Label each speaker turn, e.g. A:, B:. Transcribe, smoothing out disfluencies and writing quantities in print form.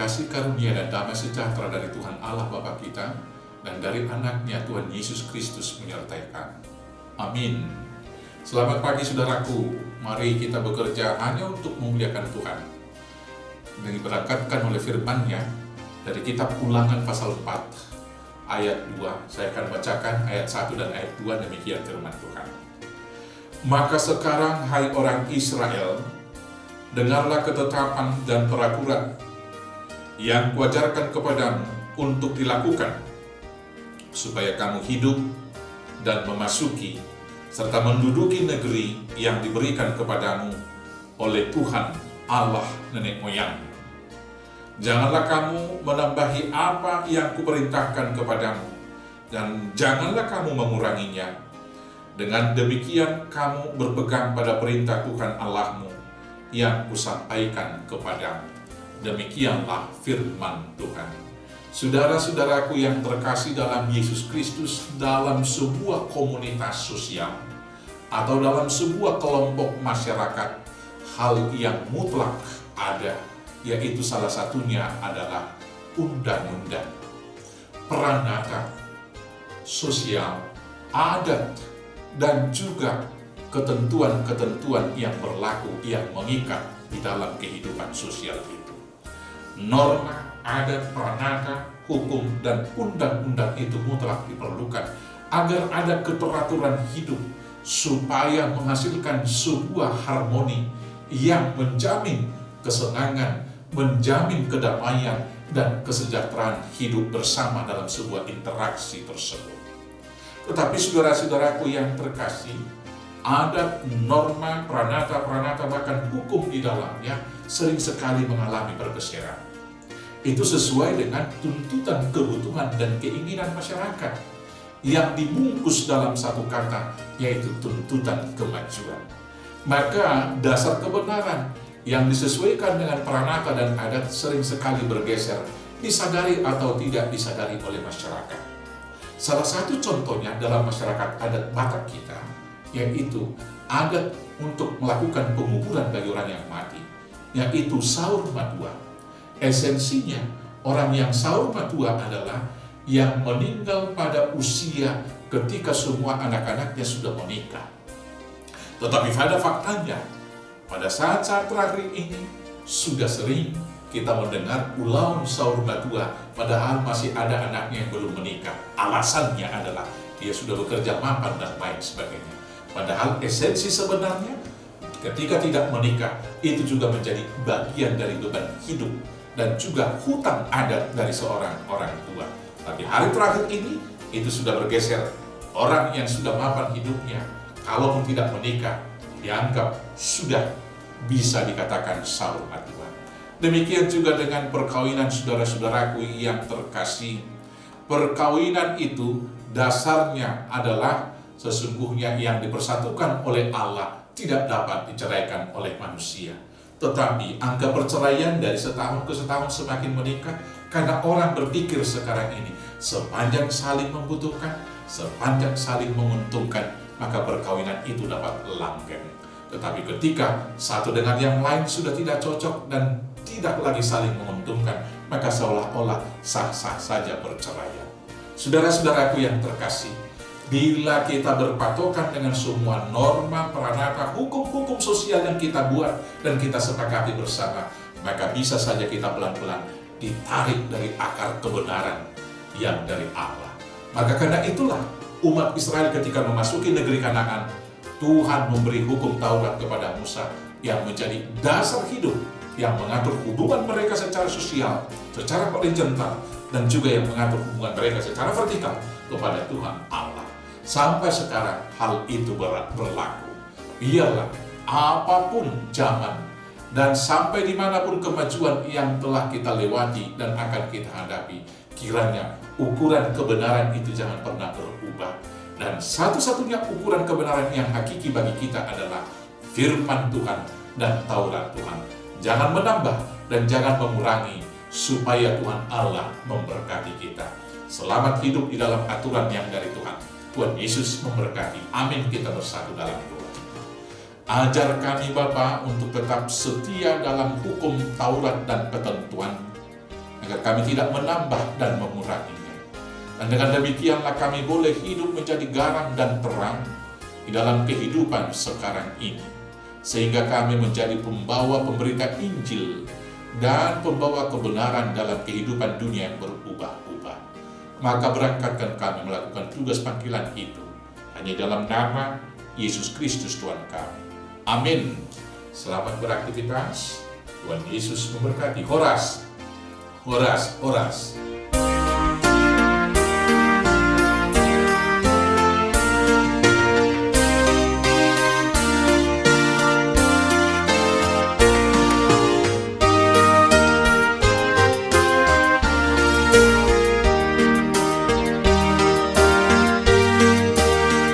A: kasih karunia dan damai sejahtera dari Tuhan Allah Bapa kita dan dari anaknya Tuhan Yesus Kristus menyertai kami. Amin. Selamat pagi saudaraku, mari kita bekerja hanya untuk memuliakan Tuhan. Diberangkatkan oleh firman-Nya dari kitab Ulangan pasal 4 ayat 2. Saya akan bacakan ayat 1 dan ayat 2, demikian firman Tuhan. Maka sekarang hai orang Israel, dengarlah ketetapan dan peraturan yang kuajarkan kepadamu untuk dilakukan, supaya kamu hidup dan memasuki serta menduduki negeri yang diberikan kepadamu oleh Tuhan Allah nenek moyangmu. Janganlah kamu menambahi apa yang kuperintahkan kepadamu, dan janganlah kamu menguranginya. Dengan demikian kamu berpegang pada perintah Tuhan Allahmu yang kusampaikan kepadamu. Demikianlah firman Tuhan. Saudara-saudaraku yang terkasih dalam Yesus Kristus, dalam sebuah komunitas sosial atau dalam sebuah kelompok masyarakat, hal yang mutlak ada, yaitu salah satunya adalah undang-undang, peranata sosial, adat, dan juga ketentuan-ketentuan yang berlaku, yang mengikat di dalam kehidupan sosial itu. Norma, adat, peranata, hukum, dan undang-undang itu mutlak diperlukan agar ada keteraturan hidup supaya menghasilkan sebuah harmoni yang menjamin kesenangan, menjamin kedamaian, dan kesejahteraan hidup bersama dalam sebuah interaksi tersebut. Tetapi saudara-saudaraku yang terkasih, adat, norma, peranata, bahkan hukum di dalamnya sering sekali mengalami pergeseran. Itu sesuai dengan tuntutan, kebutuhan, dan keinginan masyarakat yang dibungkus dalam satu kata, yaitu tuntutan kemajuan. Maka dasar kebenaran yang disesuaikan dengan peranata dan adat sering sekali bergeser, disadari atau tidak disadari oleh masyarakat. Salah satu contohnya dalam masyarakat adat Batak kita, yaitu adat untuk melakukan penguburan bagi orang yang mati, yaitu sahur matua. Esensinya, orang yang sahur matua adalah yang meninggal pada usia ketika semua anak-anaknya sudah menikah. Tetapi pada faktanya, pada saat-saat terakhir ini, sudah sering kita mendengar ulang sahur matua, padahal masih ada anaknya yang belum menikah. Alasannya adalah dia sudah bekerja mapan dan lain sebagainya. Padahal esensi sebenarnya, ketika tidak menikah, itu juga menjadi bagian dari beban hidup dan juga hutang adat dari seorang orang tua. Tapi hari terakhir ini, itu sudah bergeser. Orang yang sudah mapan hidupnya, kalaupun tidak menikah, dianggap sudah bisa dikatakan sahur matua. Demikian juga dengan perkawinan saudara-saudaraku yang terkasih. Perkawinan itu dasarnya adalah sesungguhnya yang dipersatukan oleh Allah tidak dapat diceraikan oleh manusia. Tetapi angka perceraian dari setahun ke setahun semakin meningkat karena orang berpikir sekarang ini sepanjang saling membutuhkan, sepanjang saling menguntungkan, maka perkawinan itu dapat langgeng. Tetapi ketika satu dengan yang lain sudah tidak cocok dan tidak lagi saling menguntungkan, maka seolah-olah sah-sah saja perceraian. Saudara-saudaraku yang terkasih, bila kita berpatokan dengan semua norma, peranata, hukum-hukum sosial yang kita buat dan kita sepakati bersama, maka bisa saja kita pelan-pelan ditarik dari akar kebenaran yang dari Allah. Maka karena itulah umat Israel ketika memasuki negeri Kanaan, Tuhan memberi hukum Taurat kepada Musa yang menjadi dasar hidup, yang mengatur hubungan mereka secara sosial, secara horizontal, dan juga yang mengatur hubungan mereka secara vertikal kepada Tuhan Allah. Sampai sekarang hal itu berlaku. Biarlah apapun zaman dan sampai dimanapun kemajuan yang telah kita lewati dan akan kita hadapi, kiranya ukuran kebenaran itu jangan pernah berubah. Dan satu-satunya ukuran kebenaran yang hakiki bagi kita adalah firman Tuhan dan Taurat Tuhan. Jangan menambah dan jangan mengurangi, supaya Tuhan Allah memberkati kita. Selamat hidup di dalam aturan yang dari Tuhan. Tuhan Yesus memberkati. Amin. Kita bersatu dalam doa. Ajar kami Bapa untuk tetap setia dalam hukum Taurat dan ketentuan, agar kami tidak menambah dan menguranginya. Dan dengan demikianlah kami boleh hidup menjadi garam dan terang di dalam kehidupan sekarang ini, sehingga kami menjadi pembawa pemberita Injil dan pembawa kebenaran dalam kehidupan dunia yang berubah-ubah. Maka berangkatkan kami melakukan tugas panggilan itu hanya dalam nama Yesus Kristus Tuhan kami. Amin. Selamat beraktivitas. Tuhan Yesus memberkati. Horas, horas, horas.